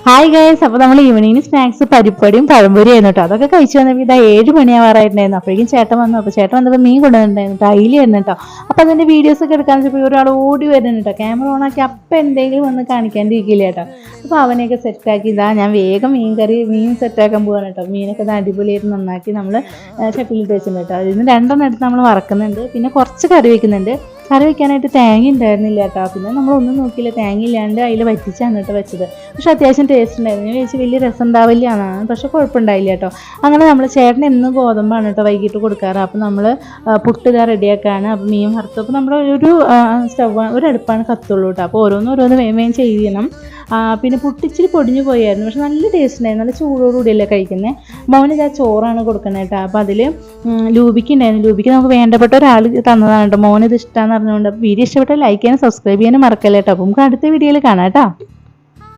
Hi guys, അപ്പോൾ നമ്മൾ evening snacks പരിപ്പടിയും പഴംപൊരി ആയിരുന്നു കേട്ടോ. അതൊക്കെ കഴിച്ചു വന്നപ്പോൾ ഇതാ 7 മണിയാവാറായിട്ടുണ്ടായിരുന്നു. അപ്പോഴേക്കും ചേട്ടൻ വന്നു. അപ്പോൾ ചേട്ടൻ വന്നപ്പോൾ മീൻ കൊണ്ടുവന്നിട്ടുണ്ടായിരുന്നു കേട്ടോ, അയിലായിരുന്നു കേട്ടോ. അപ്പോൾ അതിൻ്റെ വീഡിയോസൊക്കെ എടുക്കാൻ വെച്ചപ്പോൾ ഒരാൾ ഓടി വരുന്നുണ്ട് കേട്ടോ. ക്യാമറ ഓണാക്കി അപ്പം എന്തെങ്കിലും വന്ന് കാണിക്കാണ്ടിരിക്കില്ല കേട്ടോ. അപ്പോൾ അവനെയൊക്കെ സെറ്റാക്കി ഇതാ ഞാൻ വേഗം മീൻ സെറ്റാക്കാൻ പോവാണ് കേട്ടോ. മീനൊക്കെ ഇത് അടിപൊളിയായിട്ട് നന്നാക്കി നമ്മൾ ചട്ടിയിലിട്ട് വെച്ചിട്ടുണ്ട് കേട്ടോ. അതിന് 2 എടുത്ത് നമ്മൾ വറക്കുന്നുണ്ട്, പിന്നെ കുറച്ച് കറി വയ്ക്കുന്നുണ്ട്. കറി വയ്ക്കാനായിട്ട് തേങ്ങ ഉണ്ടായിരുന്നില്ല കേട്ടോ. പിന്നെ നമ്മളൊന്നും നോക്കിയില്ല, തേങ്ങ ഇല്ലാണ്ട് അതിൽ വറ്റിച്ചാണ് കേട്ടോ വെച്ചത്. പക്ഷെ അത്യാവശ്യം ടേസ്റ്റ് ഉണ്ടായിരുന്നു. ഞാൻ വിചാരിച്ചു വലിയ രസം ഉണ്ടാവില്ല എന്നാണ്, പക്ഷെ കുഴപ്പമുണ്ടായില്ല കേട്ടോ. അങ്ങനെ നമ്മൾ ചേട്ടൻ എന്നും ഗോതമ്പാണ് കേട്ടോ വൈകിട്ട് കൊടുക്കാറ്. അപ്പോൾ നമ്മൾ പുട്ട് ഇതാ റെഡിയാക്കാണ്. അപ്പോൾ മീൻ വറുത്ത്, അപ്പോൾ നമ്മൾ ഒരു അടുപ്പാണ് കത്തുള്ളൂ കേട്ടോ. അപ്പോൾ ഓരോന്ന് വേഗം ചെയ്യണം. പിന്നെ പുട്ടിച്ചിരി പൊടിഞ്ഞു പോയായിരുന്നു, പക്ഷെ നല്ല ടേസ്റ്റ് ഉണ്ടായിരുന്നു. നല്ല ചൂടോടുകൂടിയല്ലേ കഴിക്കുന്നത്. മോന് ഇതാ ചോറാണ് കൊടുക്കുന്നത് കേട്ടോ. അപ്പോൾ അതിൽ ലൂബിക്ക് ഉണ്ടായിരുന്നു. ലൂബിക്ക് നമുക്ക് വേണ്ടപ്പെട്ട ഒരാൾ തന്നതാണ് കേട്ടോ. മോനിത് ഇഷ്ടമാണെന്ന് പറഞ്ഞുകൊണ്ട്. അപ്പോൾ വീഡിയോ ഇഷ്ടപ്പെട്ടാൽ ലൈക്ക് ചെയ്യാനും സബ്സ്ക്രൈബ് ചെയ്യാനും മറക്കല്ലേ കേട്ടോ. അപ്പോൾ നമുക്ക് അടുത്ത വീഡിയോയിൽ കാണാം കേട്ടോ.